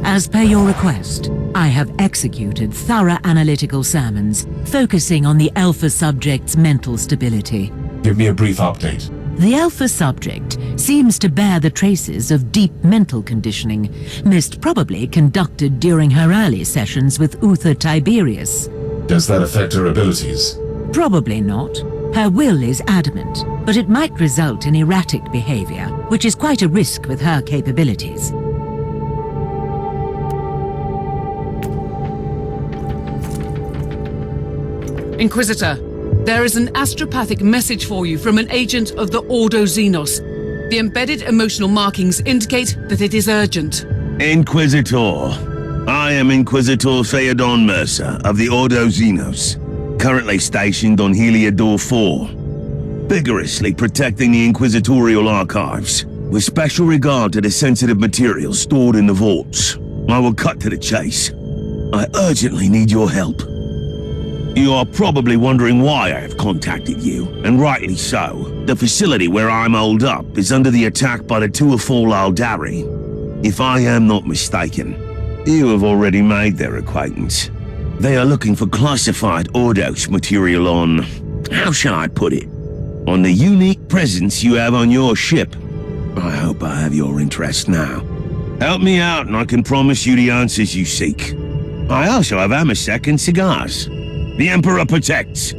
As per your request, I have executed thorough analytical sermons, focusing on the Alpha subject's mental stability. Give me a brief update. The Alpha subject seems to bear the traces of deep mental conditioning, most probably conducted during her early sessions with Uther Tiberius. Does that affect her abilities? Probably not. Her will is adamant, but it might result in erratic behavior, which is quite a risk with her capabilities. Inquisitor, there is an astropathic message for you from an agent of the Ordo Xenos. The embedded emotional markings indicate that it is urgent. Inquisitor. I am Inquisitor Theodon Mercer of the Ordo Xenos, currently stationed on Heliodor 4, vigorously protecting the Inquisitorial archives, with special regard to the sensitive materials stored in the vaults. I will cut to the chase. I urgently need your help. You are probably wondering why I have contacted you, and rightly so. The facility where I'm holed up is under the attack by the Tuatha Aldari. If I am not mistaken, you have already made their acquaintance. They are looking for classified Ordos material on... how shall I put it? On the unique presence you have on your ship. I hope I have your interest now. Help me out and I can promise you the answers you seek. I also have Amasek and cigars. The Emperor protects.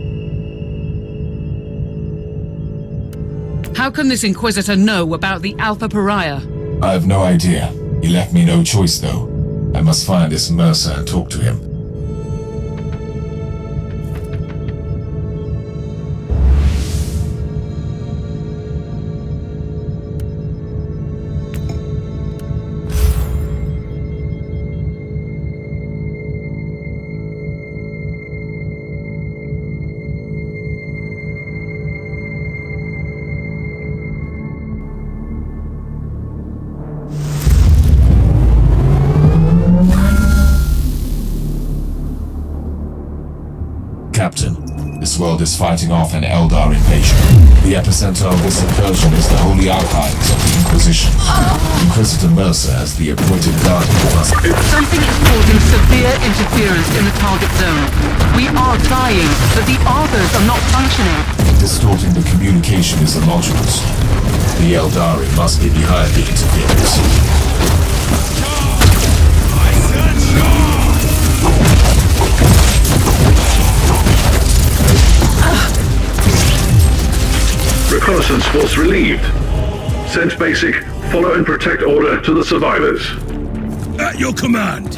How can this Inquisitor know about the Alpha Pariah? I have no idea. He left me no choice, though. I must find this Mercer and talk to him. Captain, this world is fighting off an Eldar invasion. The epicenter of this incursion is the holy archives of the Inquisition. Inquisitor Mercer, as the appointed guardian, must... Something is causing severe interference in the target zone. We are trying, but the Arthurs are not functioning. Distorting the communication is illogical. The Eldari must be behind the interference. Reconnaissance force relieved. Send basic, follow and protect order to the survivors. At your command.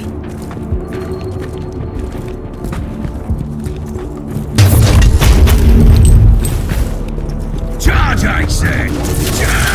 Charge, I say! Charge!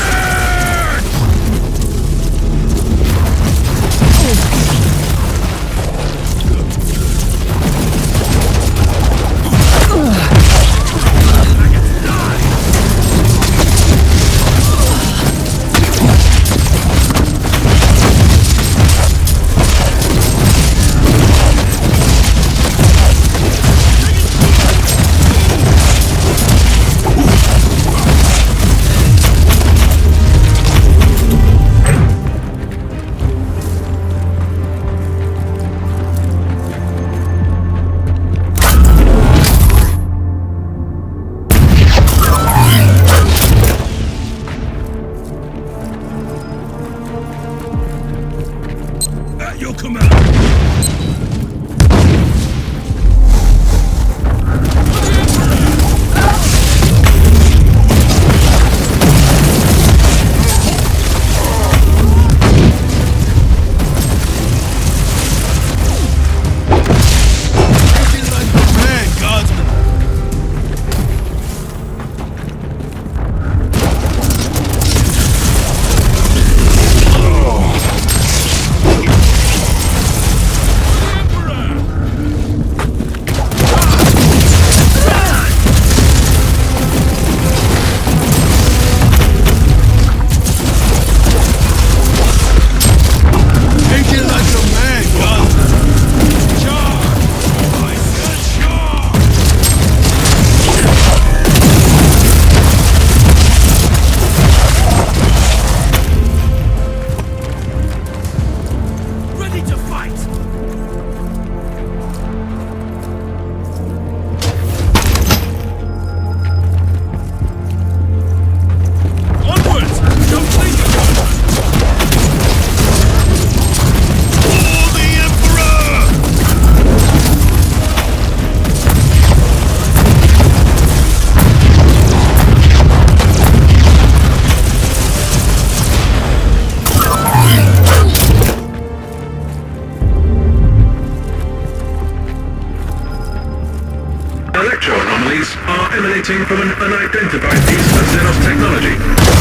from an unidentified piece of Xenos technology,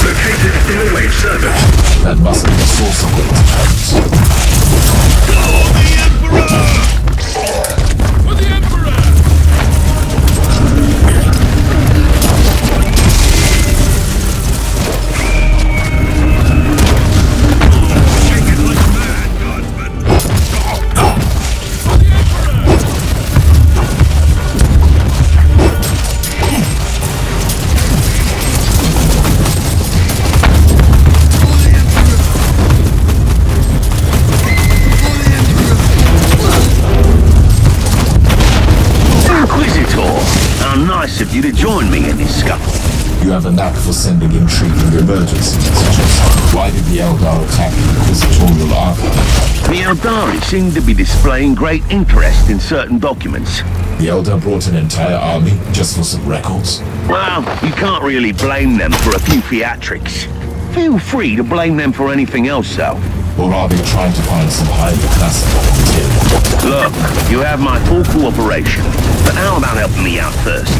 located in a wave server. That must be the source of the interference. Of you to join me in this scuffle. You have a knack for sending intriguing emergency messages. Why did the Eldar attack the Inquisitorial Archive? The Eldari seem to be displaying great interest in certain documents. The Eldar brought an entire army just for some records? Well, you can't really blame them for a few theatrics. Feel free to blame them for anything else, though. Or are they trying to find some highly classified material? Look, you have my full cooperation, but how about helping me out first?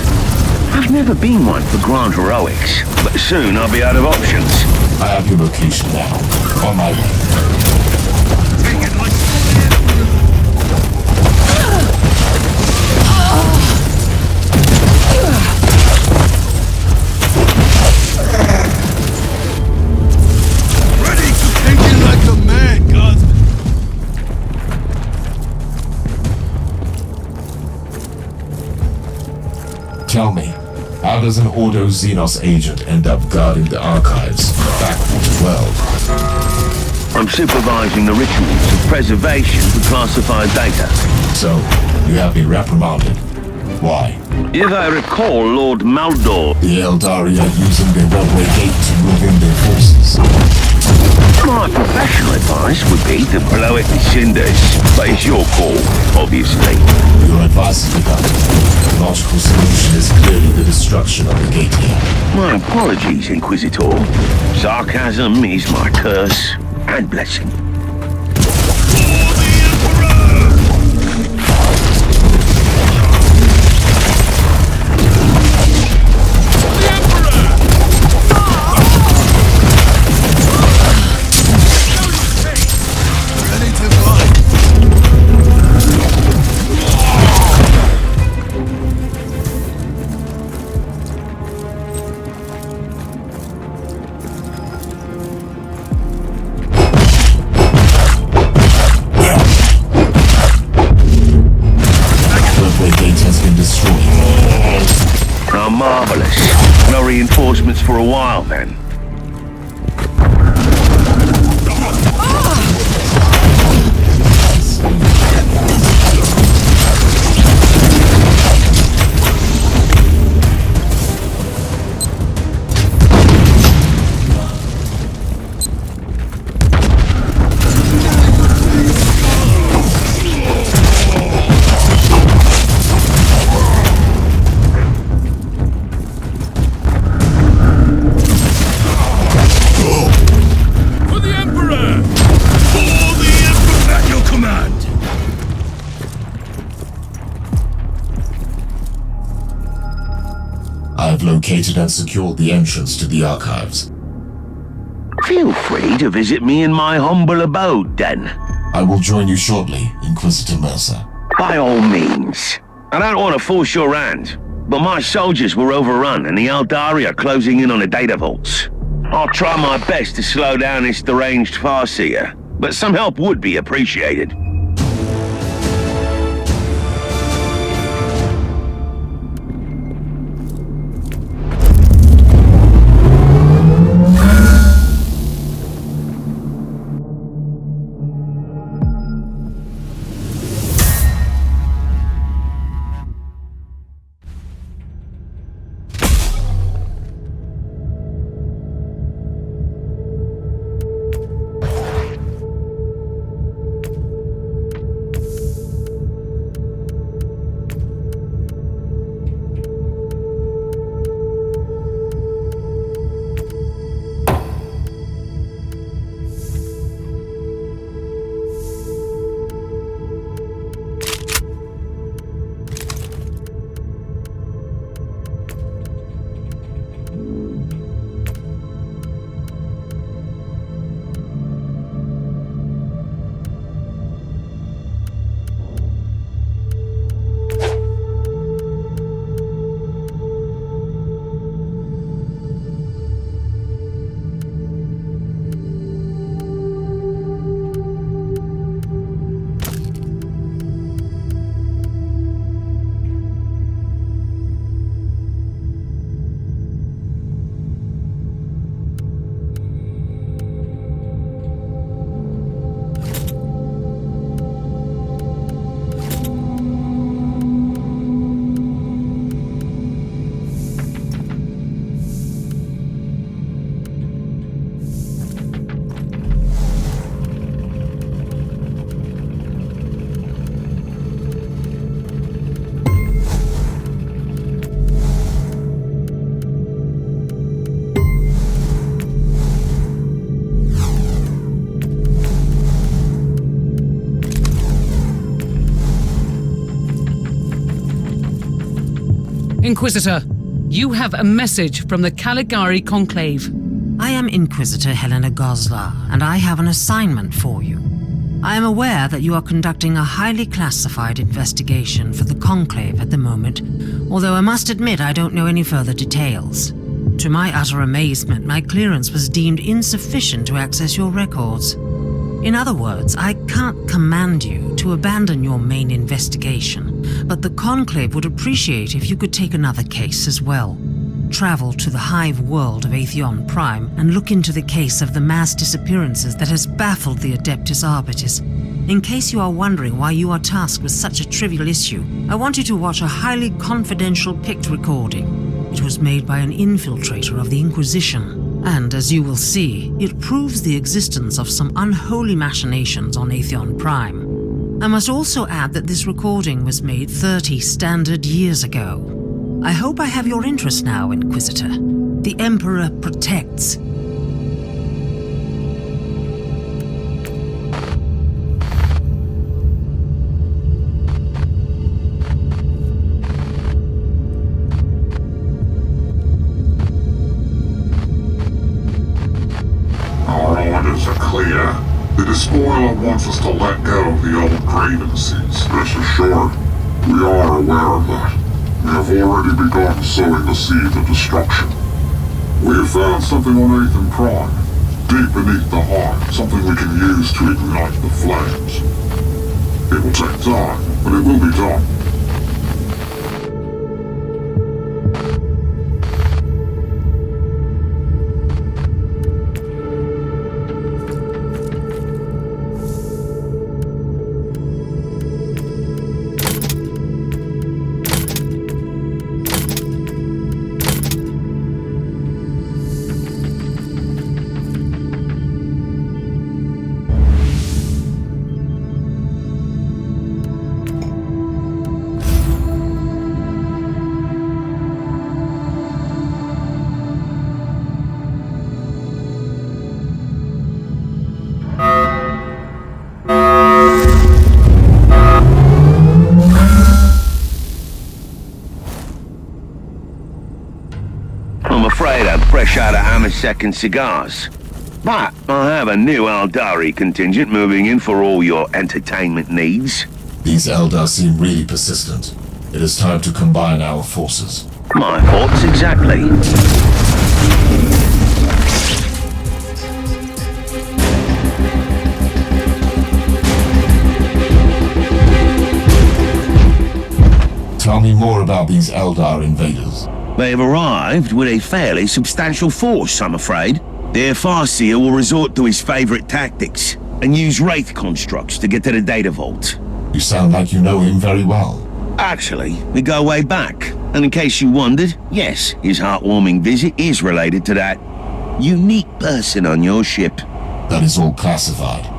I've never been one for grand heroics, but soon I'll be out of options. I have your location now. On my way. Tell me, how does an Ordo Xenos agent end up guarding the archives back from 12? I'm supervising the rituals of preservation for classified data. So, you have been reprimanded. Why? If I recall, Lord Maldor... The Eldari are using the Redway Gate to move in their forces. My professional advice would be to blow it to cinders, but it's your call, obviously. Your advice is redundant. The logical solution is clearly the destruction of the gate here. My apologies, Inquisitor. Sarcasm is my curse and blessing. Marvelous. No reinforcements for a while, then. Located and secured the entrance to the archives. Feel free to visit me in my humble abode, then. I will join you shortly, Inquisitor Mercer. By all means. I don't want to force your hand, but my soldiers were overrun and the Eldari are closing in on the data vaults. I'll try my best to slow down this deranged farseer, but some help would be appreciated. Inquisitor, you have a message from the Caligari Conclave. I am Inquisitor Helena Goslar, and I have an assignment for you. I am aware that you are conducting a highly classified investigation for the Conclave at the moment, although I must admit I don't know any further details. To my utter amazement, my clearance was deemed insufficient to access your records. In other words, I can't command you to abandon your main investigation, but the Conclave would appreciate if you could take another case as well. Travel to the hive world of Atheon Prime and look into the case of the mass disappearances that has baffled the Adeptus Arbitis. In case you are wondering why you are tasked with such a trivial issue, I want you to watch a highly confidential picked recording. It was made by an infiltrator of the Inquisition, and as you will see, it proves the existence of some unholy machinations on Atheon Prime. I must also add that this recording was made 30 standard years ago. I hope I have your interest now, Inquisitor. The Emperor protects. Our orders are clear. The despoiler wants us to let go of the old grievances. Rest assured, we are aware of that. We have already begun sowing the seed of destruction. We have found something on Atheon Prime, deep beneath the heart, something we can use to ignite the flames. It will take time, but it will be done. I'm afraid I'm fresh out of Amasek and cigars. But I have a new Aldari contingent moving in for all your entertainment needs. These Eldar seem really persistent. It is time to combine our forces. My thoughts exactly. Tell me more about these Eldar invaders. They have arrived with a fairly substantial force, I'm afraid. Their Farseer will resort to his favorite tactics and use Wraith constructs to get to the data vault. You sound like you know him very well. Actually, we go way back. And in case you wondered, yes, his heartwarming visit is related to that unique person on your ship. That is all classified.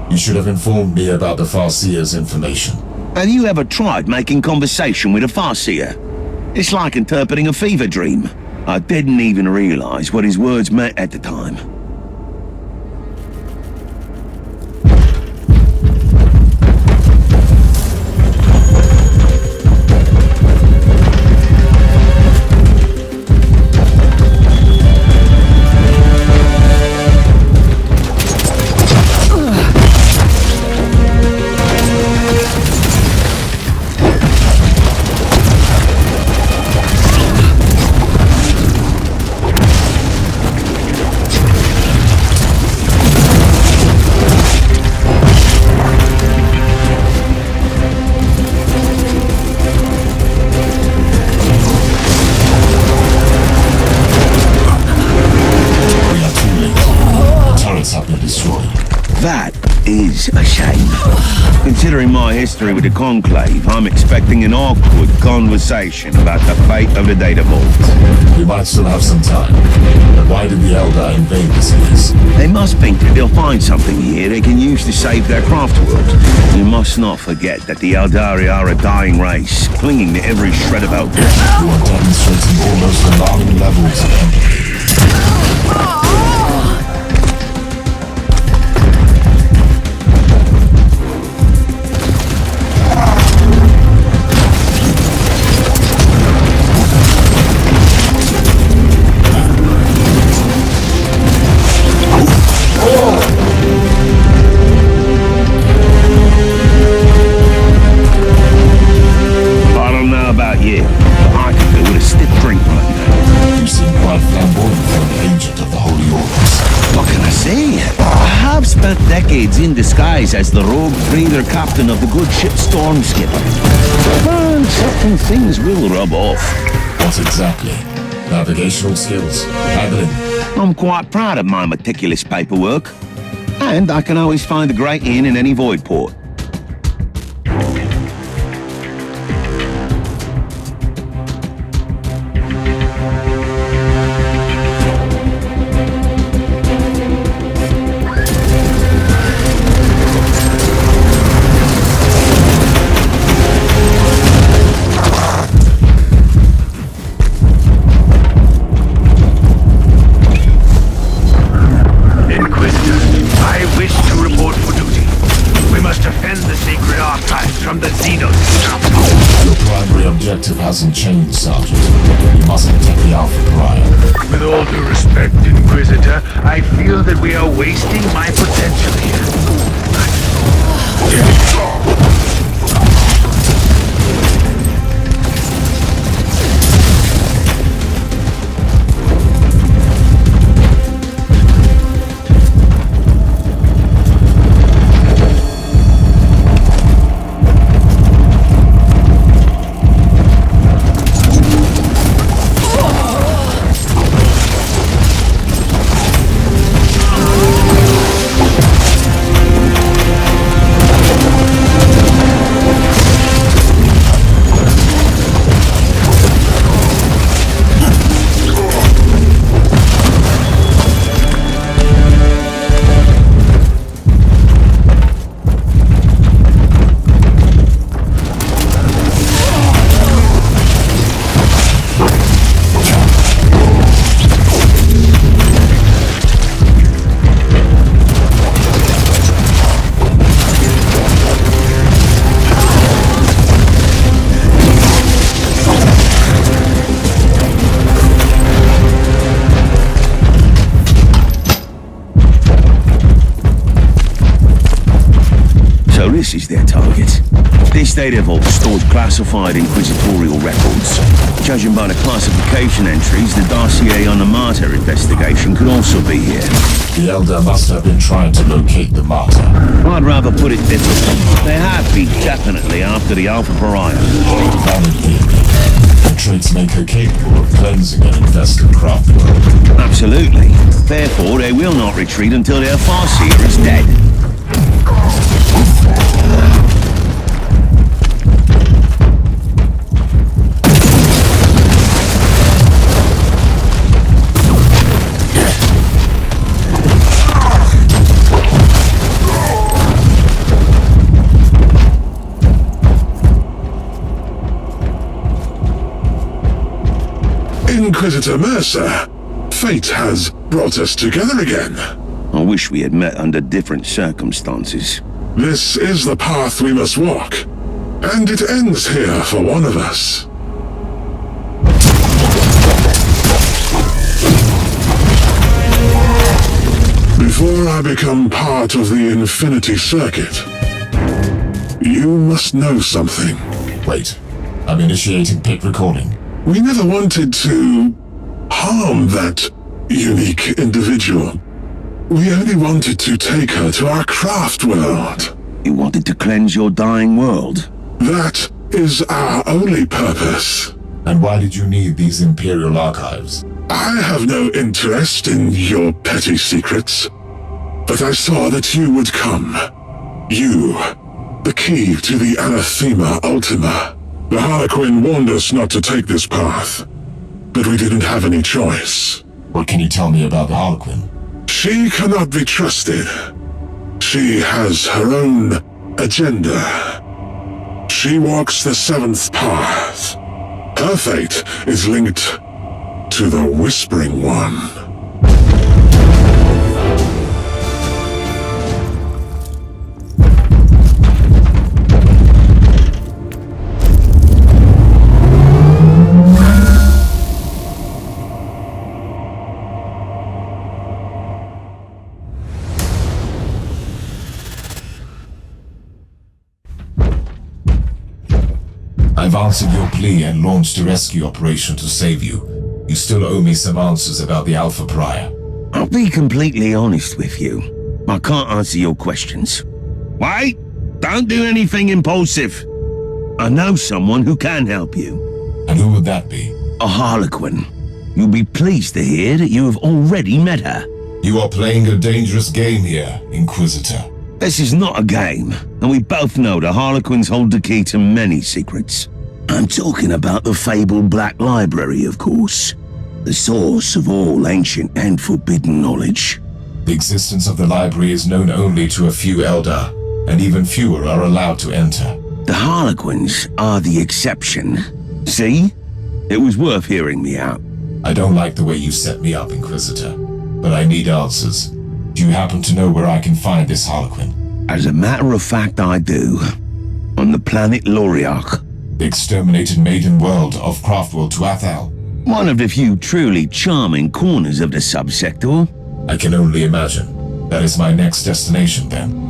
You should have informed me about the Farseer's information. Have you ever tried making conversation with a Farseer? It's like interpreting a fever dream. I didn't even realize what his words meant at the time. That is a shame. Considering my history with the Conclave, I'm expecting an awkward conversation about the fate of the data vault. We might still have some time. But why did the Eldar invade this place? They must think that they'll find something here they can use to save their craft world. You must not forget that the Eldari are a dying race, clinging to every shred of output. You are demonstrating almost alarming levels of empathy. decades in disguise as the rogue trader captain of the good ship Stormskipper. And certain things will rub off. What exactly? Navigational skills? Handling? I'm quite proud of my meticulous paperwork. And I can always find a great inn in any void port. Hasn't changed, Sergeant. You must protect the Alpha Pariah. With all due respect, Inquisitor, I feel that we are wasting my potential here. This is their target. This data vault stores classified inquisitorial records. Judging by the classification entries, the dossier on the Martyr investigation could also be here. The Elder must have been trying to locate the Martyr. I'd rather put it differently. They have been definitely after the Alpha Pariah. Valid theory. Her traits make her capable of cleansing an infested craft world. Absolutely. Therefore, they will not retreat until their Farseer is dead. Inquisitor Mercer, fate has brought us together again. I wish we had met under different circumstances. This is the path we must walk, and it ends here for one of us. Before I become part of the Infinity Circuit, you must know something. Wait, I'm initiating pit recording. We never wanted to harm that unique individual. We only wanted to take her to our craft world. You wanted to cleanse your dying world? That is our only purpose. And why did you need these Imperial archives? I have no interest in your petty secrets, but I saw that you would come. You, the key to the Anathema Ultima. The Harlequin warned us not to take this path, but we didn't have any choice. What can you tell me about the Harlequin? She cannot be trusted. She has her own agenda. She walks the seventh path. Her fate is linked to the Whispering One. I've answered your plea and launched a rescue operation to save you. You still owe me some answers about the Alpha Pariah. I'll be completely honest with you. I can't answer your questions. Wait! Don't do anything impulsive. I know someone who can help you. And who would that be? A Harlequin. You'll be pleased to hear that you have already met her. You are playing a dangerous game here, Inquisitor. This is not a game, and we both know the Harlequins hold the key to many secrets. I'm talking about the fabled Black Library, of course. The source of all ancient and forbidden knowledge. The existence of the library is known only to a few Eldar, and even fewer are allowed to enter. The Harlequins are the exception. See? It was worth hearing me out. I don't like the way you set me up, Inquisitor, but I need answers. Do you happen to know where I can find this Harlequin? As a matter of fact, I do. On the planet Loriach. The exterminated maiden world of Craftworld to Athal. One of the few truly charming corners of the subsector. I can only imagine. That is my next destination, then.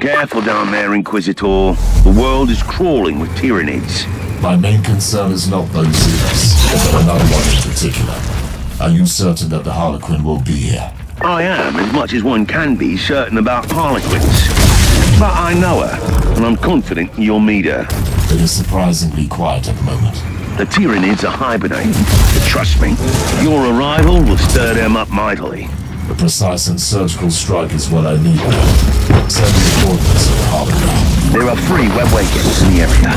Careful down there, Inquisitor. The world is crawling with Tyranids. My main concern is not those Xenos, but another one in particular. Are you certain that the Harlequin will be here? I am, as much as one can be, certain about Harlequins. But I know her, and I'm confident you'll meet her. It is surprisingly quiet at the moment. The Tyranids are hibernating, but trust me, your arrival will stir them up mightily. A precise and surgical strike is what I need now. Send me the coordinates of the Harlequin. There are 3 webway gates in the area.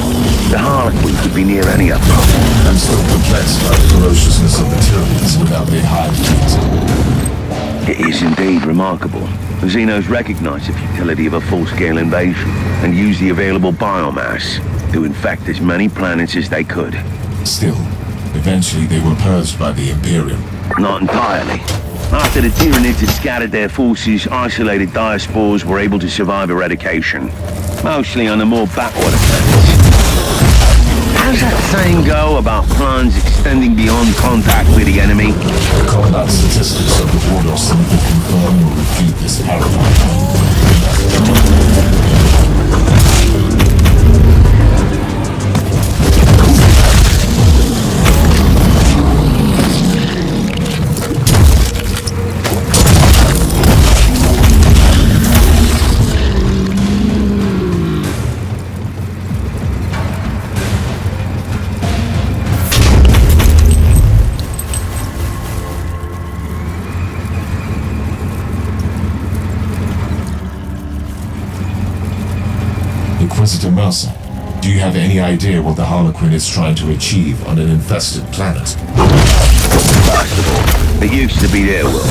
The Harlequin could be near any of them. I'm still perplexed by the ferociousness of the Tyranids without their hide fleet. It is indeed remarkable. The Xenos recognize the futility of a full-scale invasion and use the available biomass to infect as many planets as they could. Still, eventually they were purged by the Imperium. Not entirely. After the Tyranids had scattered their forces, isolated diaspores were able to survive eradication. Mostly on the more backwater planets. How's that saying go about plans extending beyond contact with the enemy? The combat statistics of the Order simply confirm or refute this paradigm. Inquisitor Mercer, do you have any idea what the Harlequin is trying to achieve on an infested planet? First of all, it used to be their world.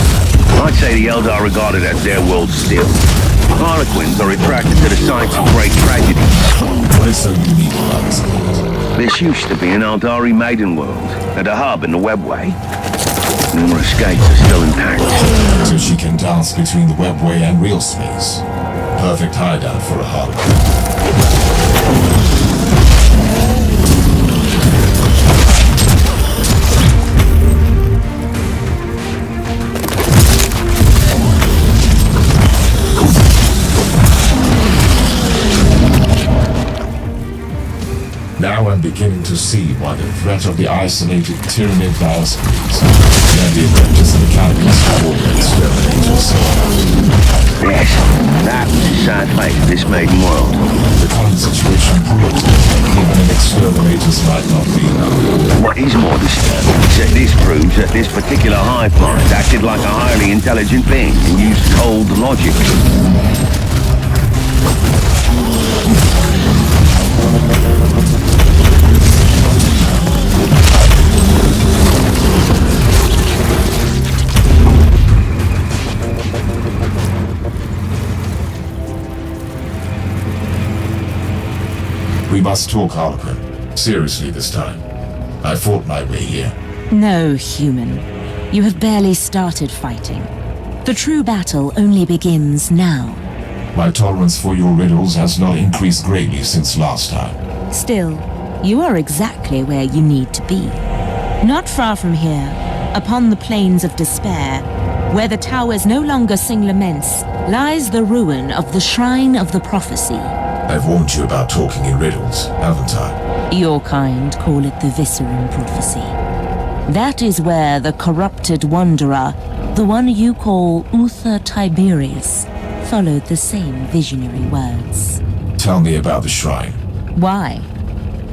I'd say the Eldar regard it as their world still. Harlequins are attracted to the sites of great tragedies. What is so unique about this planet? This used to be an Eldari maiden world, and a hub in the webway. Numerous gates are still intact. So she can dance between the webway and real space. Perfect hideout for a Harlequin. Now I'm beginning to see why the threat of the isolated Tyranid diaspores and the apprentice and academies for exterminators. Yes, that was a sad fate of this maiden world. The current situation proves that even an exterminators might not be enough. What is more disturbing is that this proves that this particular hive mind acted like a highly intelligent being and used cold logic. We must talk, Harlequin. Seriously this time. I fought my way here. No, human. You have barely started fighting. The true battle only begins now. My tolerance for your riddles has not increased greatly since last time. Still, you are exactly where you need to be. Not far from here, upon the plains of despair, where the towers no longer sing laments, lies the ruin of the Shrine of the Prophecy. I've warned you about talking in riddles, haven't I? Your kind call it the Viscerum Prophecy. That is where the corrupted wanderer, the one you call Uther Tiberius, followed the same visionary words. Tell me about the shrine. Why?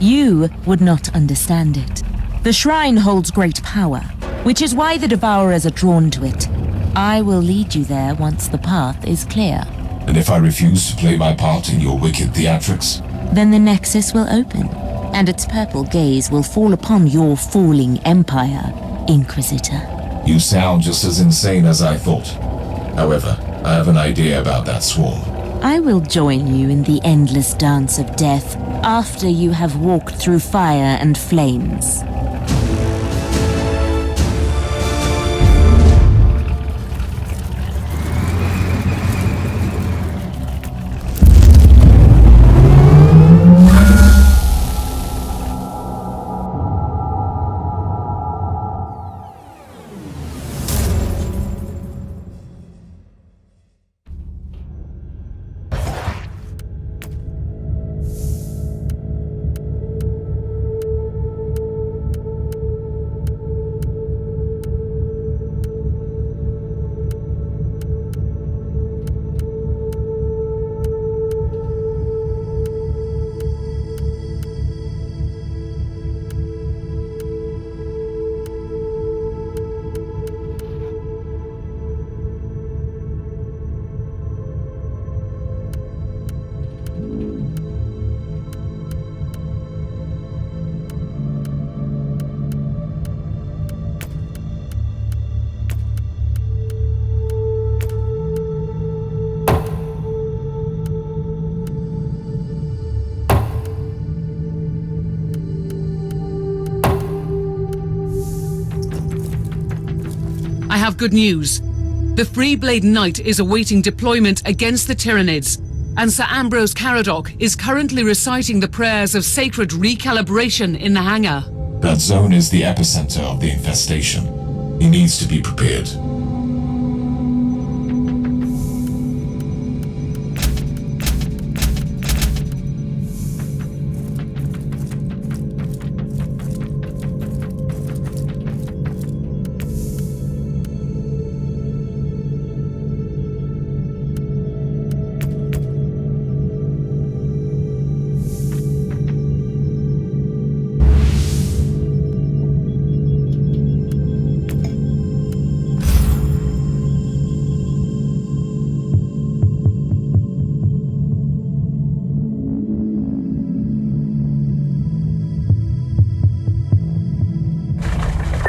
You would not understand it. The shrine holds great power, which is why the Devourers are drawn to it. I will lead you there once the path is clear. And if I refuse to play my part in your wicked theatrics? Then the Nexus will open, and its purple gaze will fall upon your falling empire, Inquisitor. You sound just as insane as I thought. However, I have an idea about that swarm. I will join you in the endless dance of death after you have walked through fire and flames. I have good news. The Free-Blade Knight is awaiting deployment against the Tyranids, and Sir Ambrose Caradoc is currently reciting the prayers of sacred recalibration in the hangar. That zone is the epicenter of the infestation. He needs to be prepared.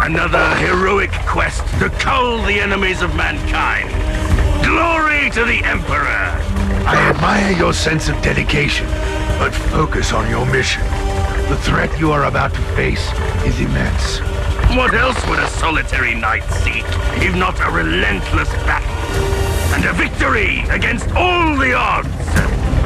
Another heroic quest to cull the enemies of mankind. Glory to the Emperor! I admire your sense of dedication, but focus on your mission. The threat you are about to face is immense. What else would a solitary knight seek, if not a relentless battle? And a victory against all the odds!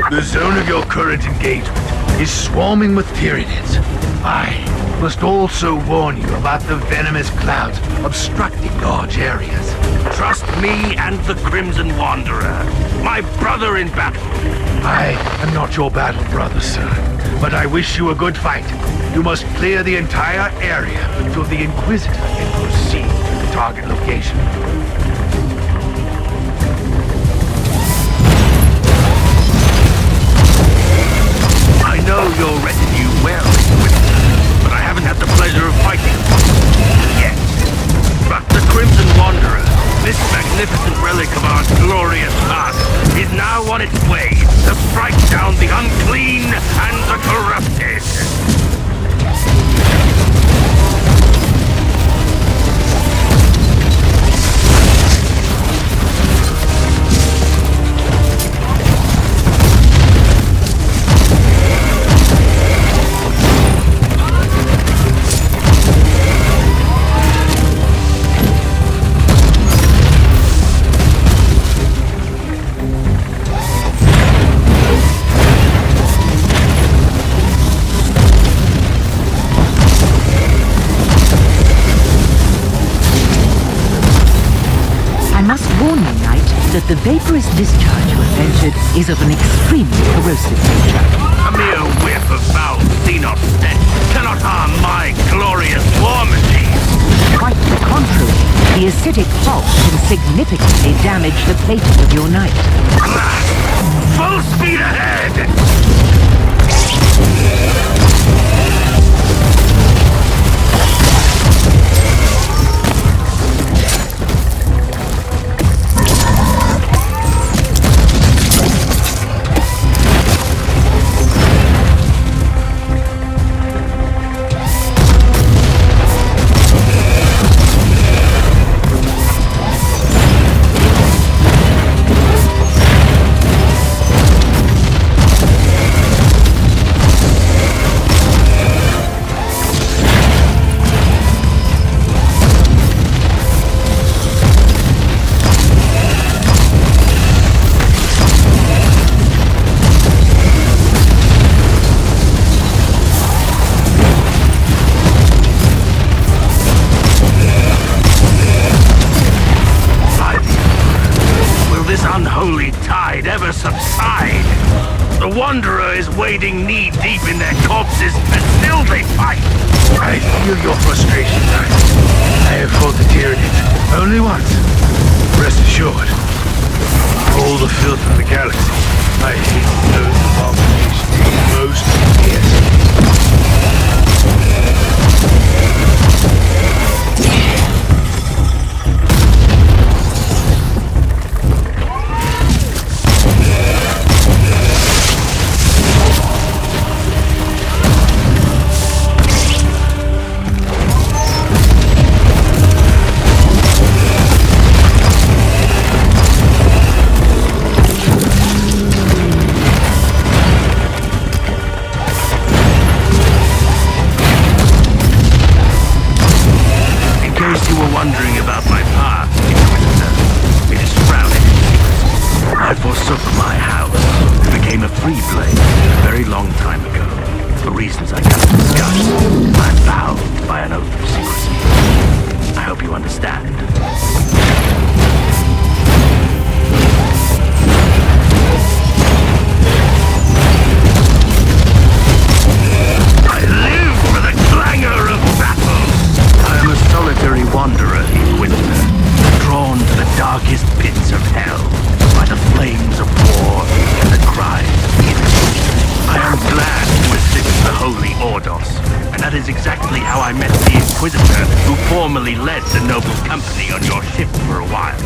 The zone of your current engagement is swarming with Tyranids. I must also warn you about the venomous clouds obstructing large areas. Trust me and the Crimson Wanderer, my brother in battle. I am not your battle brother, sir, but I wish you a good fight. You must clear the entire area until the Inquisitor can proceed to the target location. I know your retinue well, but I haven't had the pleasure of fighting yet. But the Crimson Wanderer, this magnificent relic of our glorious past, is now on its way to strike down the unclean and the corrupted. That the vaporous discharge you have ventured is of an extremely corrosive nature. A mere whiff of foul xenos stench cannot harm my glorious war machine. Quite the contrary. The acidic fog can significantly damage the plating of your knight. Blast! Full speed ahead! Subside. The Wanderer is wading knee-deep in their corpses, and still they fight. I feel your frustration, Knight. I have fought the Tyranids only once. Rest assured, all the filth of the galaxy, I hate those abominations most fiercely. by an oath of secrecy. I hope you understand. I live for the clangor of battle. I am a solitary wanderer, Inquisitor, drawn to the darkest pits of hell by the flames of war and the cries of innocence. I am glad to assist the Holy Ordos, and that is exactly how I met the Inquisitor who formerly led the noble company on your ship for a while.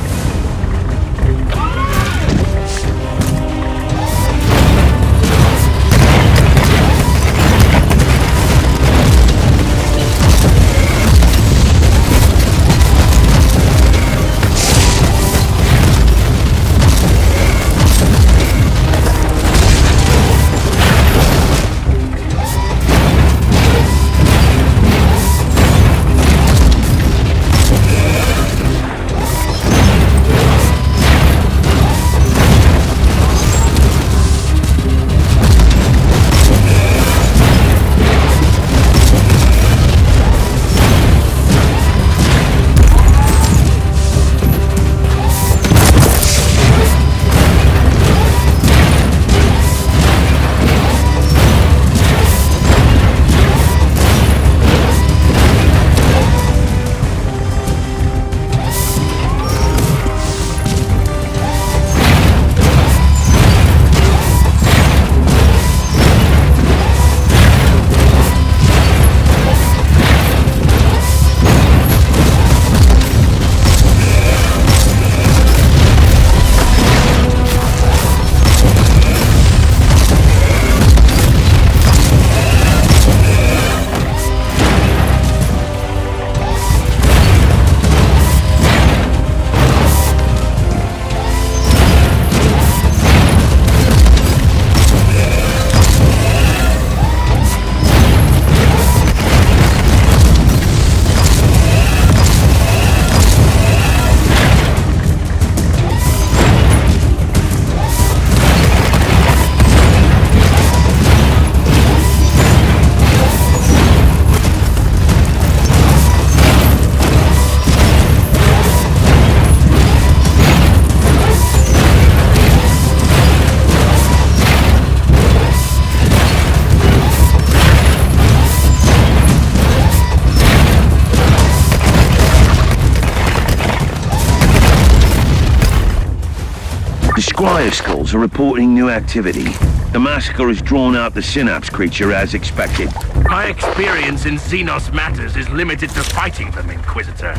Squire skulls are reporting new activity. The massacre has drawn out the synapse creature as expected. My experience in Xenos matters is limited to fighting them, Inquisitor.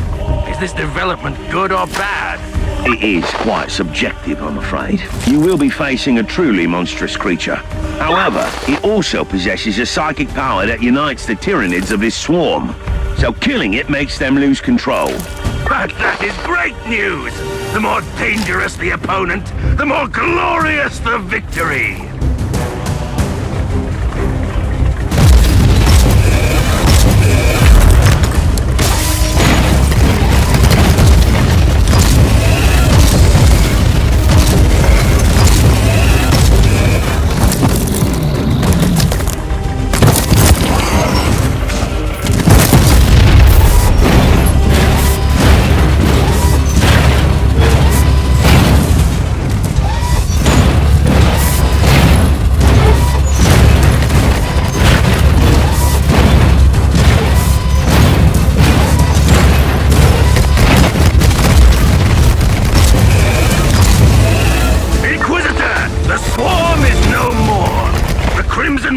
Is this development good or bad? It is quite subjective, I'm afraid. You will be facing a truly monstrous creature. However, it also possesses a psychic power that unites the Tyranids of this swarm. So killing it makes them lose control. But that is great news! The more dangerous the opponent, the more glorious the victory!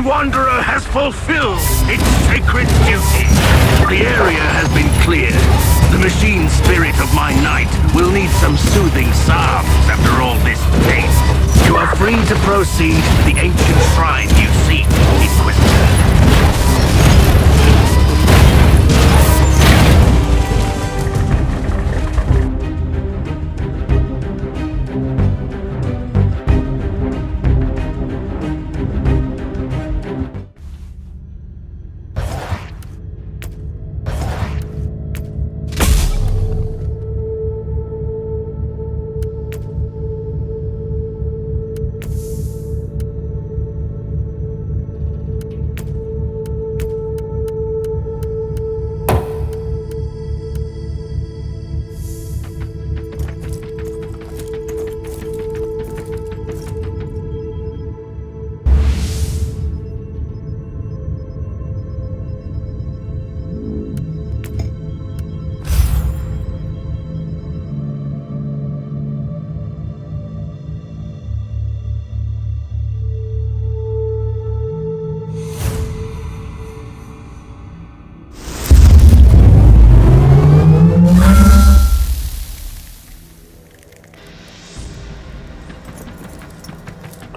Wanderer has fulfilled its sacred duty. The area has been cleared. The machine spirit of my knight will need some soothing psalms after all this pain. You are free to proceed to the ancient shrine you seek, Inquisitor.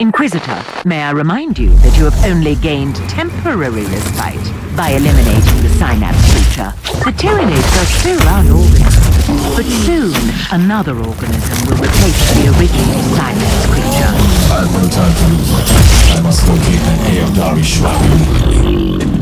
Inquisitor, may I remind you that you have only gained temporary respite by eliminating the synapse creature. The Tyranids are still our organism, but soon another organism will replace the original synapse creature. I have no time to lose. I must locate an Eldari shrine immediately.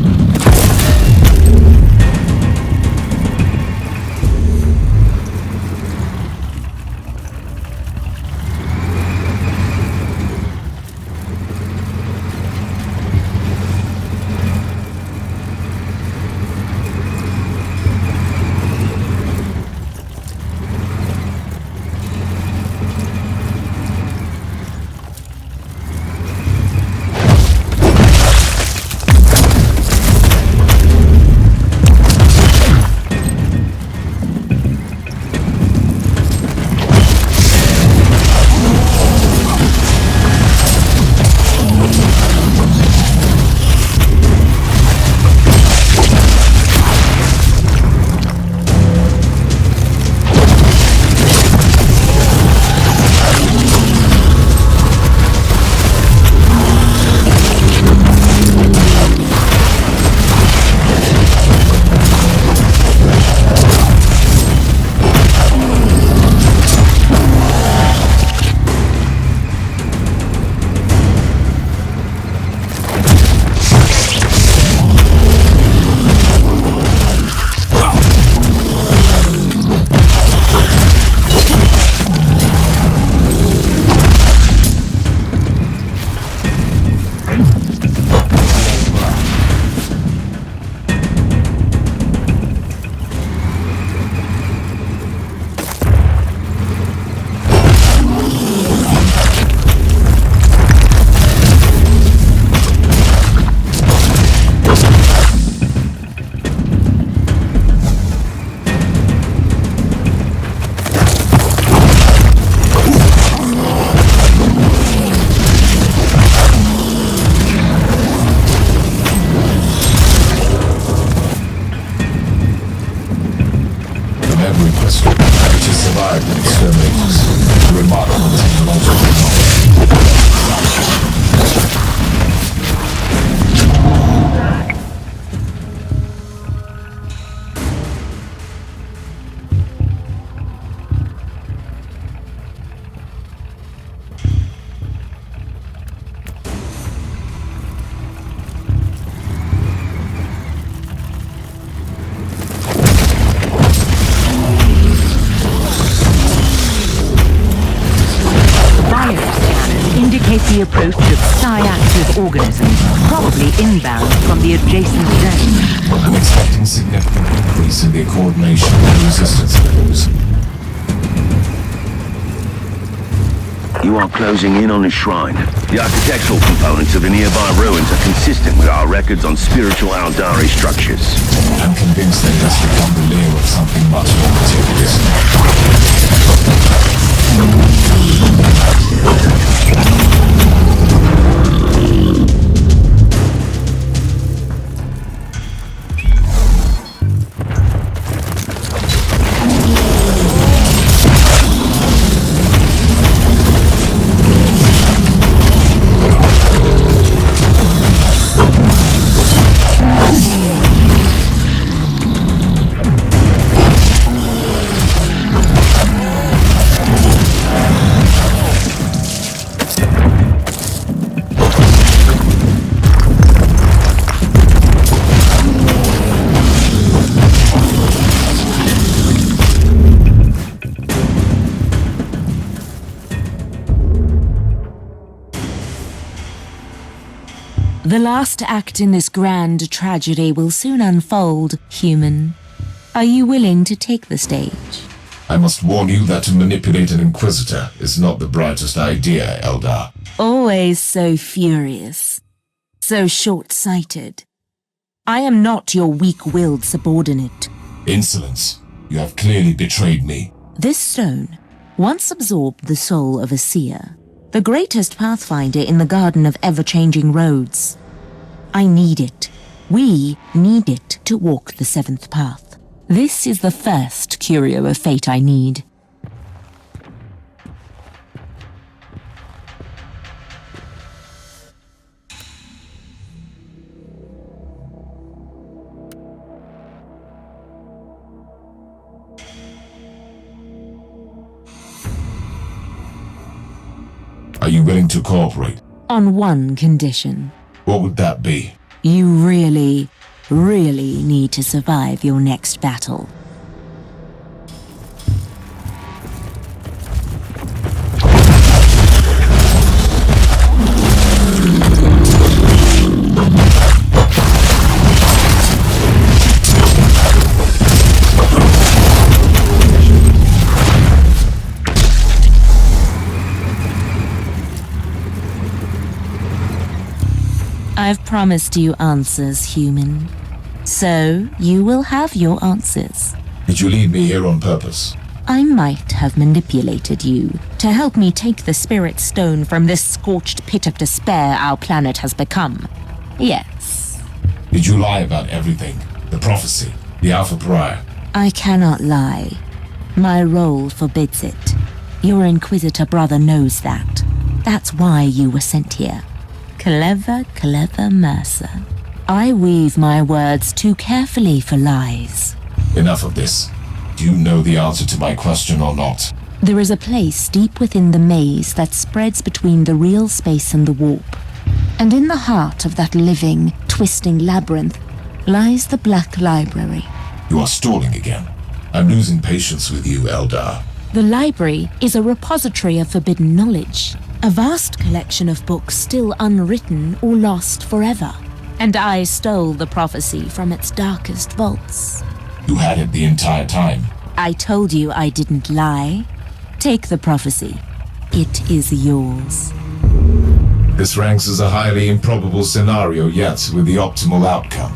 The approach of psi-active organisms, probably inbound from the adjacent zone. I'm expecting significant increase in the coordination and resistance levels. You are closing in on the shrine. The architectural components of the nearby ruins are consistent with our records on spiritual Aldari structures. I'm convinced that it has become the lair of something much more materialistic. The last act in this grand tragedy will soon unfold, human. Are you willing to take the stage? I must warn you that to manipulate an Inquisitor is not the brightest idea, Eldar. Always so furious. So short-sighted. I am not your weak-willed subordinate. Insolence. You have clearly betrayed me. This stone once absorbed the soul of a seer, the greatest pathfinder in the Garden of Ever-Changing Roads. I need it. We need it to walk the seventh path. This is the first curio of fate I need. Are you willing to cooperate? On one condition. What would that be? You really, really need to survive your next battle. I've promised you answers, human. So, you will have your answers. Did you lead me here on purpose? I might have manipulated you to help me take the Spirit Stone from this scorched pit of despair our planet has become. Yes. Did you lie about everything? The prophecy, the Alpha Prior? I cannot lie. My role forbids it. Your Inquisitor brother knows that. That's why you were sent here. Clever, clever Mercer. I weave my words too carefully for lies. Enough of this. Do you know the answer to my question or not? There is a place deep within the maze that spreads between the real space and the warp. And in the heart of that living, twisting labyrinth lies the Black Library. You are stalling again. I'm losing patience with you, Eldar. The library is a repository of forbidden knowledge. A vast collection of books still unwritten or lost forever. And I stole the prophecy from its darkest vaults. You had it the entire time. I told you I didn't lie. Take the prophecy. It is yours. This ranks as a highly improbable scenario, yet with the optimal outcome.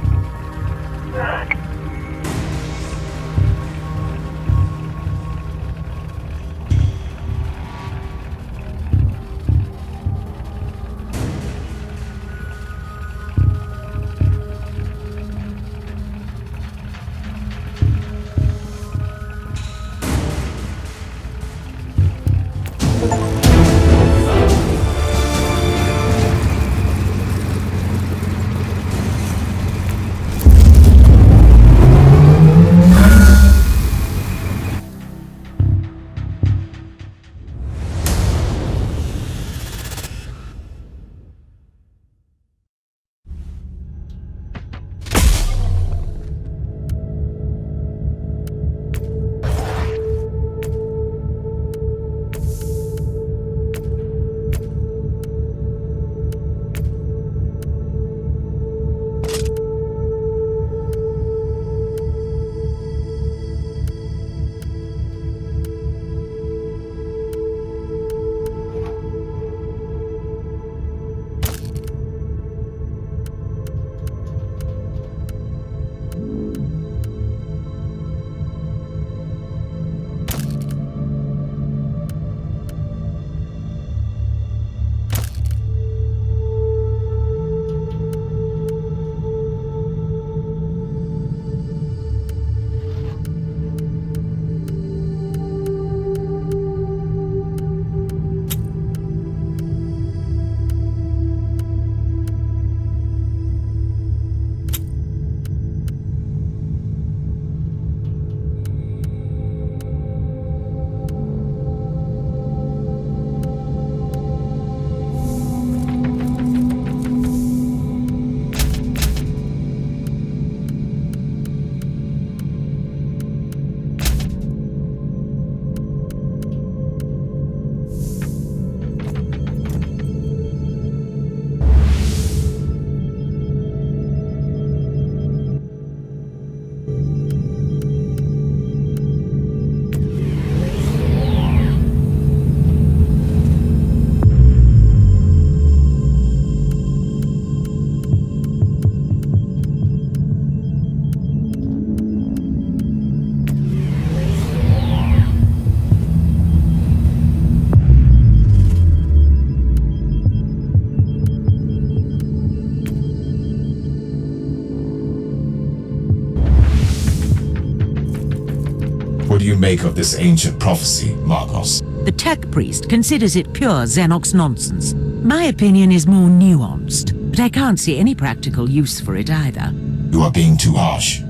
What do you make of this ancient prophecy, Marcos? The tech priest considers it pure Xenox nonsense. My opinion is more nuanced, but I can't see any practical use for it either. You are being too harsh.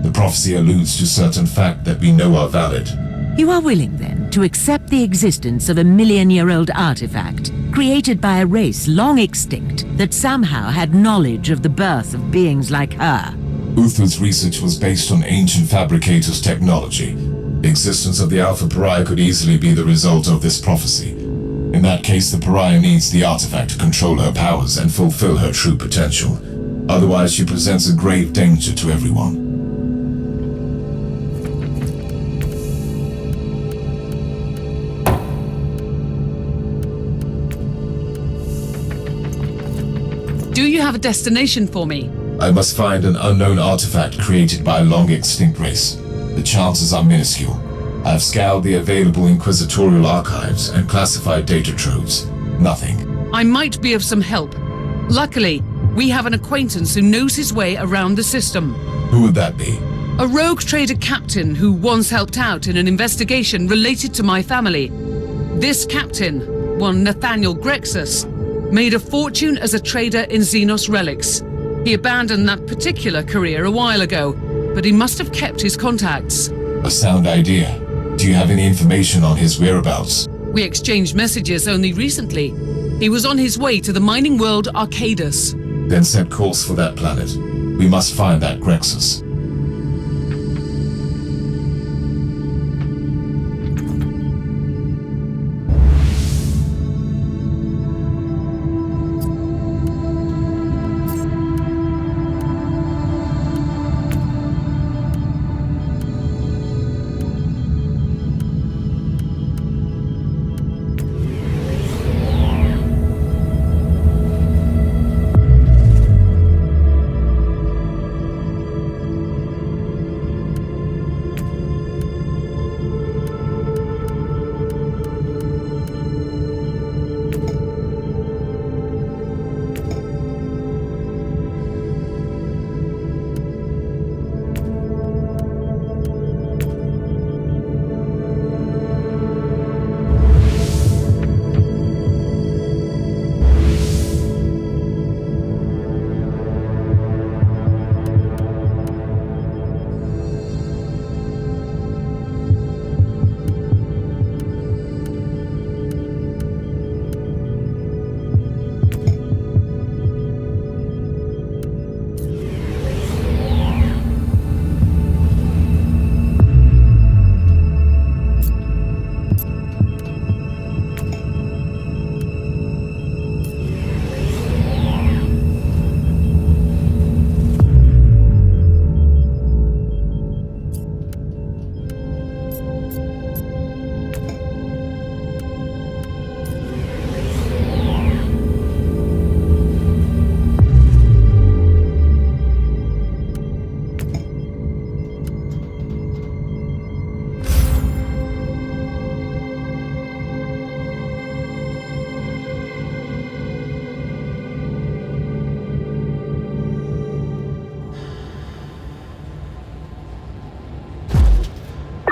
The prophecy alludes to certain facts that we know are valid. You are willing, then, to accept the existence of a million-year-old artifact created by a race long extinct that somehow had knowledge of the birth of beings like her? Uther's research was based on ancient fabricators' technology. The existence of the Alpha Pariah could easily be the result of this prophecy. In that case, the Pariah needs the artifact to control her powers and fulfill her true potential. Otherwise, she presents a grave danger to everyone. Do you have a destination for me? I must find an unknown artifact created by a long-extinct race. The chances are minuscule. I have scoured the available inquisitorial archives and classified data troves. Nothing. I might be of some help. Luckily, we have an acquaintance who knows his way around the system. Who would that be? A rogue trader captain who once helped out in an investigation related to my family. This captain, one Nathaniel Grexus, made a fortune as a trader in Xenos relics. He abandoned that particular career a while ago, but he must have kept his contacts. A sound idea. Do you have any information on his whereabouts? We exchanged messages only recently. He was on his way to the mining world Arcadus. Then set course for that planet. We must find that Grexus.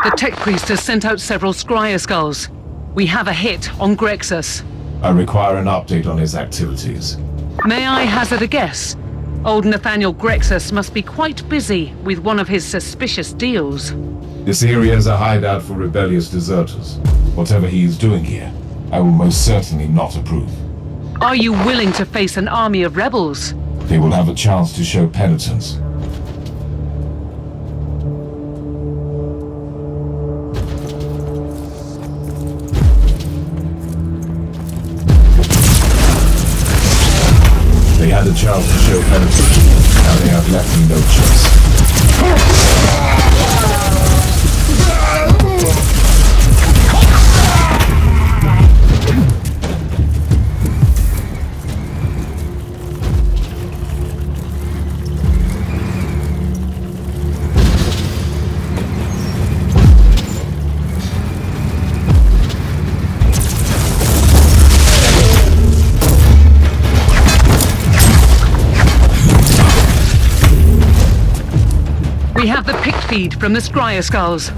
The tech priest has sent out several scryer skulls. We have a hit on Grexus. I require an update on his activities. May I hazard a guess? Old Nathaniel Grexus must be quite busy with one of his suspicious deals. This area is a hideout for rebellious deserters. Whatever he is doing here, I will most certainly not approve. Are you willing to face an army of rebels? They will have a chance to show penitence. They had a chance to show penitence. Now they have left me no choice. We have the pick feed from the scryer skulls. You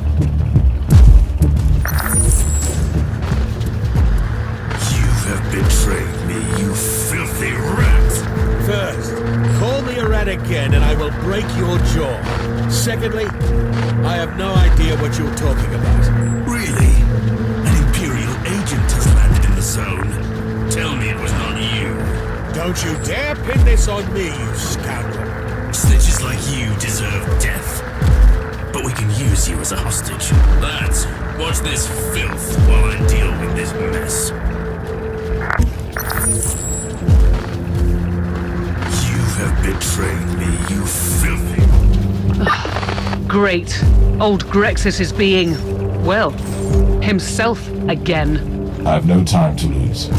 have betrayed me, you filthy rat! First, call the erratic again and I will break your jaw. Secondly, I have no idea what you're talking about. Really? An Imperial agent has landed in the zone. Tell me it was not you. Don't you dare pin this on me, you scoundrel. Snitches like you deserve death. But we can use you as a hostage. Lads, watch this filth while I deal with this mess. You have betrayed me, you filthy... Great. Old Grexus is being, well, himself again. I have no time to lose.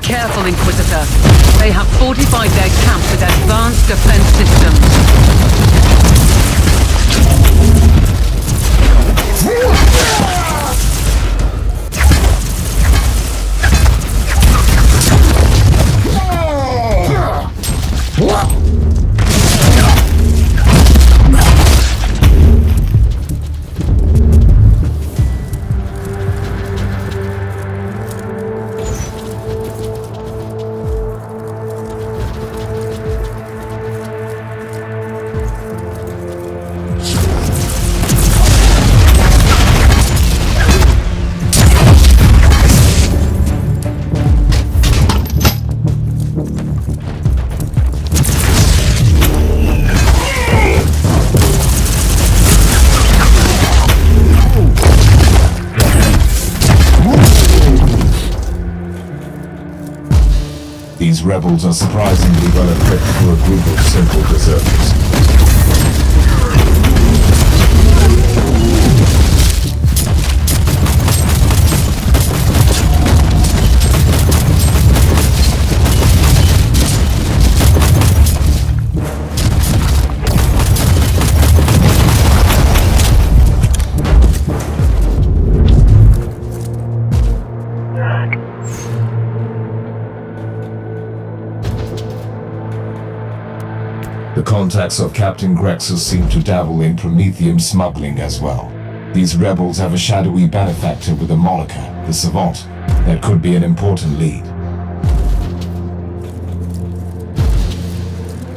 Careful, Inquisitor. They have fortified their camp with advanced defense systems. These rebels are surprisingly well equipped for a group of simple deserters. The contacts of Captain Grexus seem to dabble in Prometheum smuggling as well. These rebels have a shadowy benefactor with a moniker, the Savant, that could be an important lead.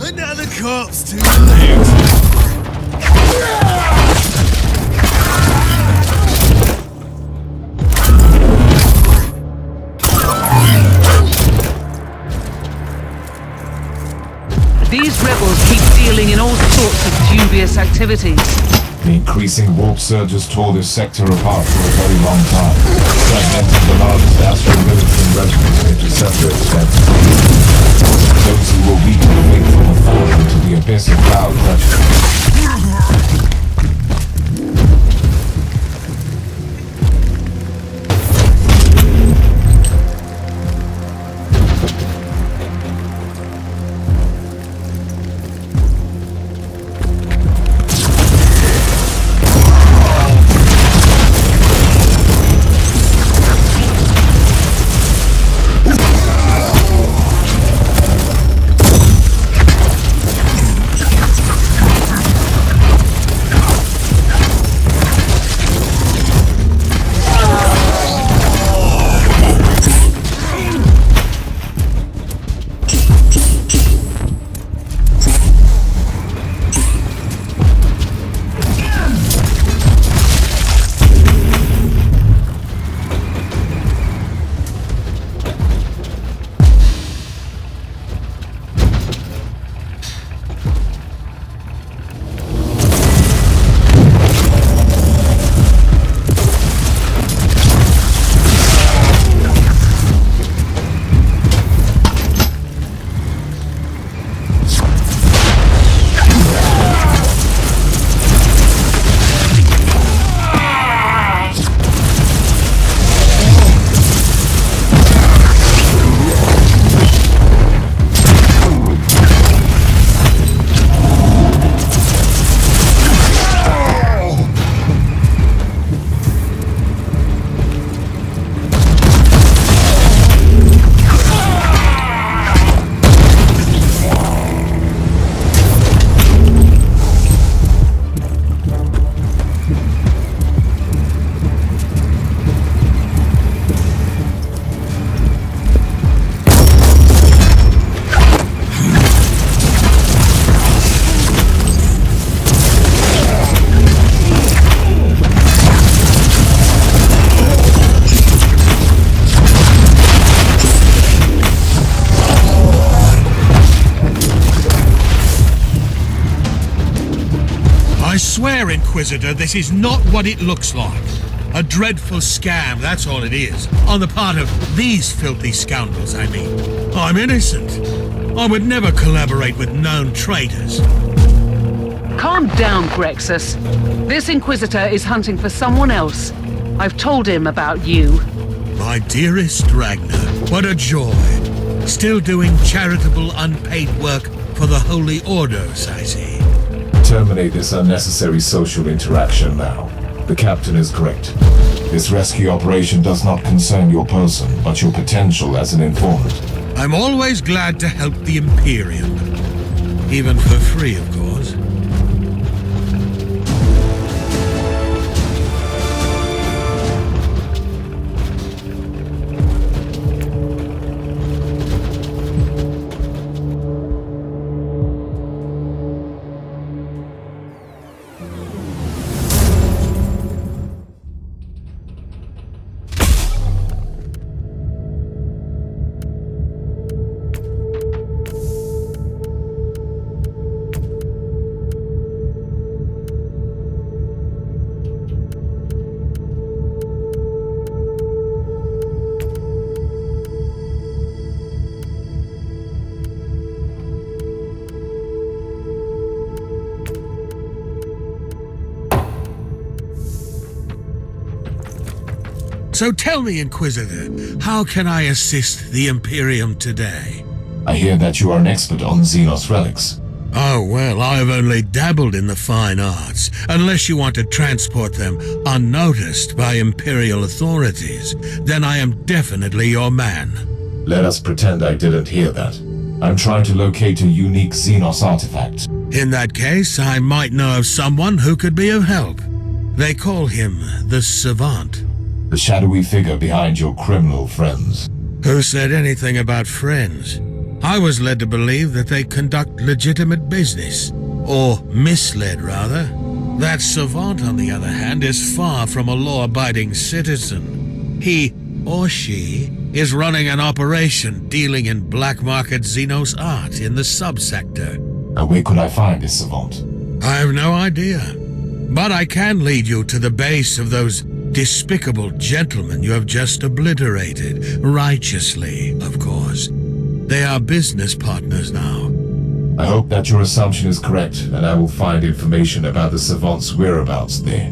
Another corpse to loot! These rebels keep dealing in all sorts of dubious activities. The increasing warp surges tore this sector apart for a very long time, fragmenting the largest astro-military regiments into separate steps. Those who were weak were weak from afar into the abyss of cloud pressure. I swear, Inquisitor, this is not what it looks like. A dreadful scam, that's all it is. On the part of these filthy scoundrels, I mean. I'm innocent. I would never collaborate with known traitors. Calm down, Grexus. This Inquisitor is hunting for someone else. I've told him about you. My dearest Ragnar, what a joy. Still doing charitable unpaid work for the Holy Orders, I see. Terminate this unnecessary social interaction now. The captain is correct. This rescue operation does not concern your person, but your potential as an informant. I'm always glad to help the Imperium. Even for free, of course. So tell me, Inquisitor, how can I assist the Imperium today? I hear that you are an expert on Xenos relics. Oh, well, I've only dabbled in the fine arts. Unless you want to transport them unnoticed by Imperial authorities, then I am definitely your man. Let us pretend I didn't hear that. I'm trying to locate a unique Xenos artifact. In that case, I might know of someone who could be of help. They call him the Savant. The shadowy figure behind your criminal friends. Who said anything about friends? I was led to believe that they conduct legitimate business. Or misled, rather. That Savant, on the other hand, is far from a law-abiding citizen. He, or she, is running an operation dealing in black market Xenos art in the subsector. And where could I find this Savant? I have no idea. But I can lead you to the base of those despicable gentlemen you have just obliterated. Righteously, of course. They are business partners now. I hope that your assumption is correct, and I will find information about the Savant's whereabouts there.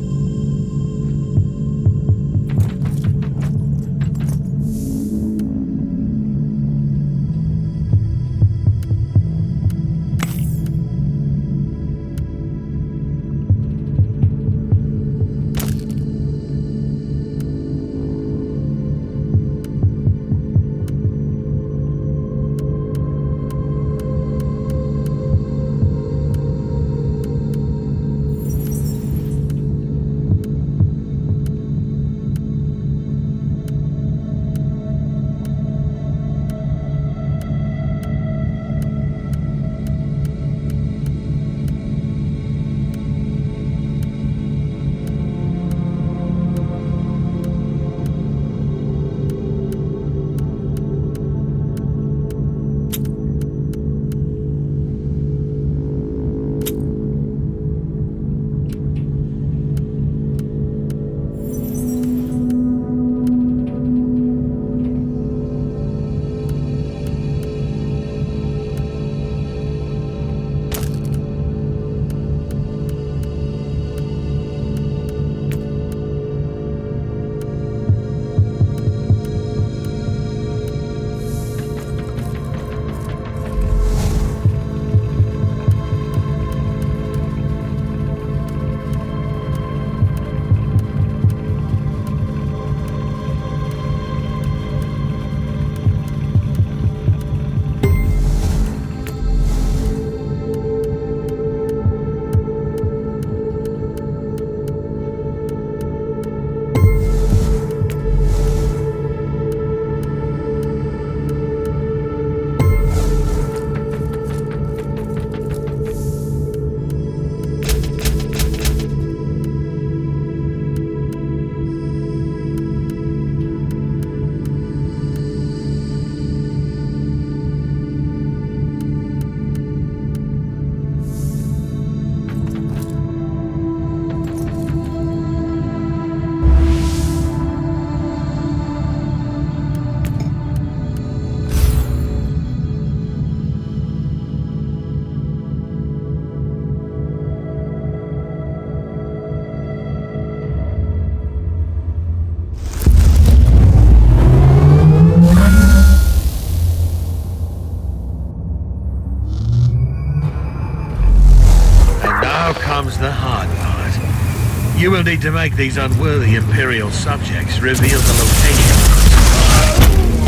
Now comes the hard part. You will need to make these unworthy Imperial subjects reveal the location.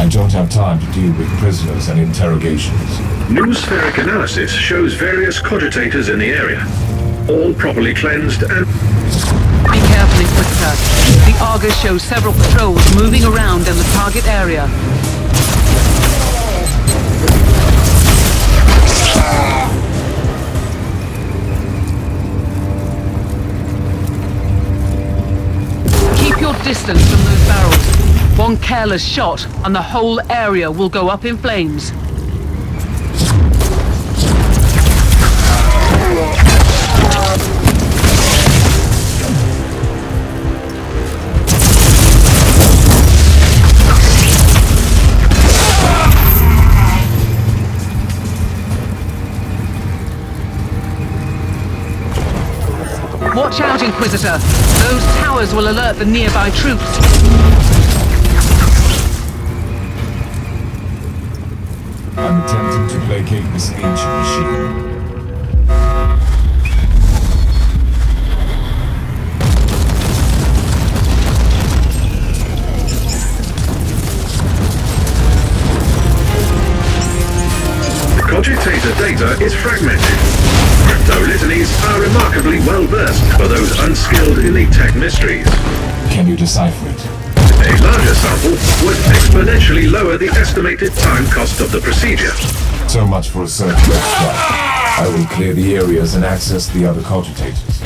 I don't have time to deal with prisoners and interrogations. Noospheric analysis shows various cogitators in the area, all properly cleansed and... Be careful, Inquisitor. The Argus shows several patrols moving around in the target area. Keep your distance from those barrels. One careless shot, and the whole area will go up in flames. Watch out, Inquisitor. Those towers will alert the nearby troops. I'm attempting to placate this ancient machine. Cogitator data is fragmented. Crypto-litanies are remarkably well-versed for those unskilled in the tech mysteries. Can you decipher it? A larger sample would exponentially lower the estimated time cost of the procedure. So much for a surgical strike. I will clear the areas and access the other cogitators.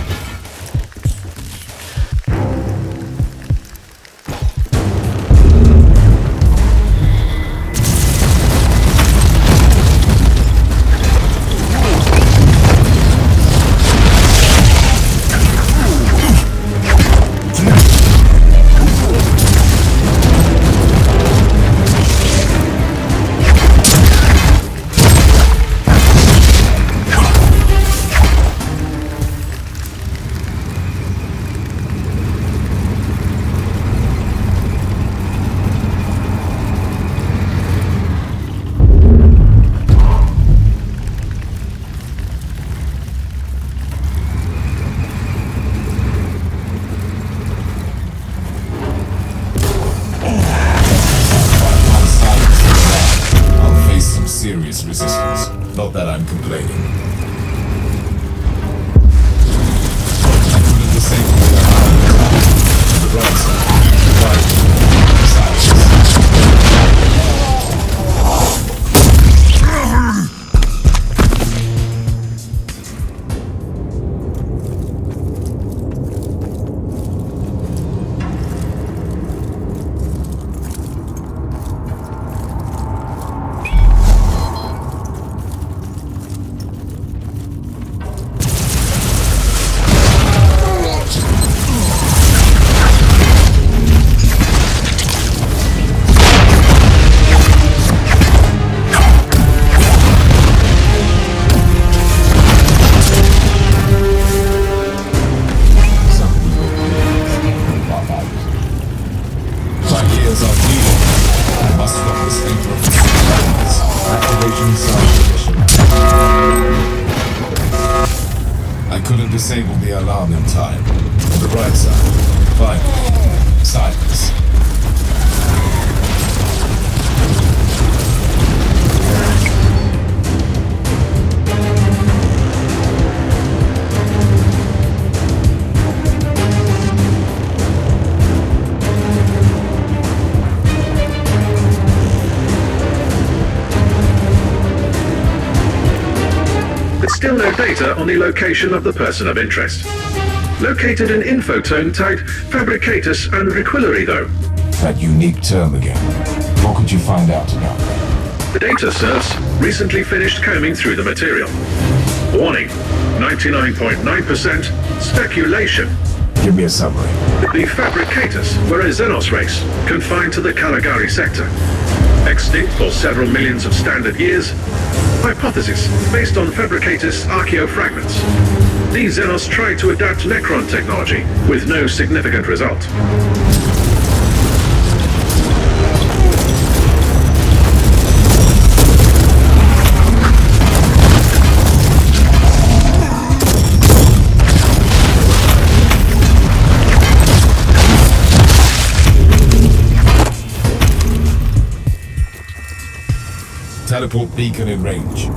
Serious resistance. Not that I'm complaining. I couldn't disable the alarm on the right side. Disable the alarm in time. On the right side. Finally. Silence. Still no data on the location of the person of interest. Located an infotone tagged Fabricatus and Requillery, though. That unique term again. What could you find out about that? The data serves recently finished combing through the material. Warning, 99.9% speculation. Give me a summary. The Fabricatus were a Xenos race, confined to the Caligari sector. Extinct for several millions of standard years. Hypothesis based on Fabricatus archaeofragments. These Xenos tried to adapt Necron technology with no significant result. Teleport beacon in range.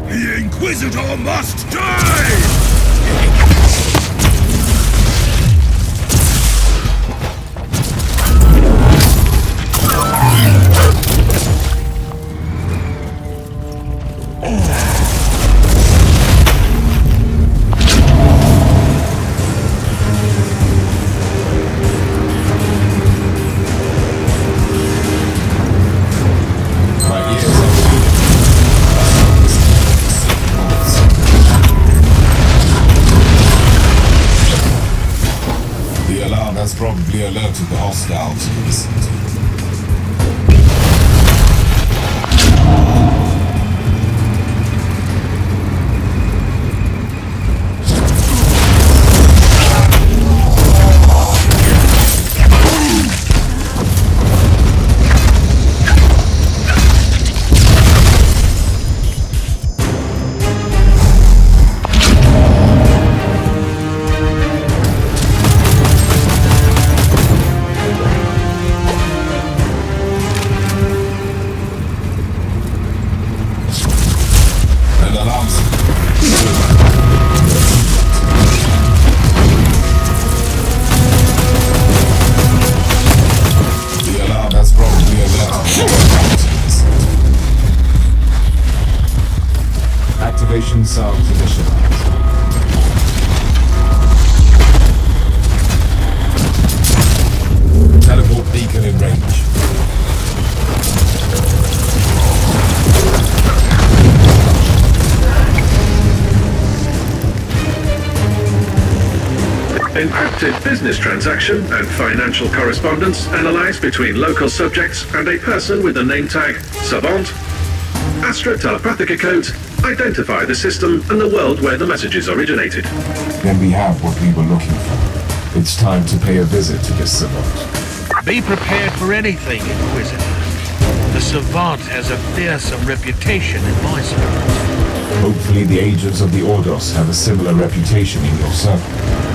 The Inquisitor must die! Has probably alerted the hostiles in the vicinity. Activation sounds initialized. Teleport beacon in range. Encrypted business transaction and financial correspondence analyzed between local subjects and a person with the name tag Savant. Astra Telepathica codes identify the system and the world where the messages originated. Then we have what we were looking for. It's time to pay a visit to this savant. Be prepared for anything, Inquisitor. The Savant has a fearsome reputation in my circles. Hopefully the agents of the Ordos have a similar reputation in your circle.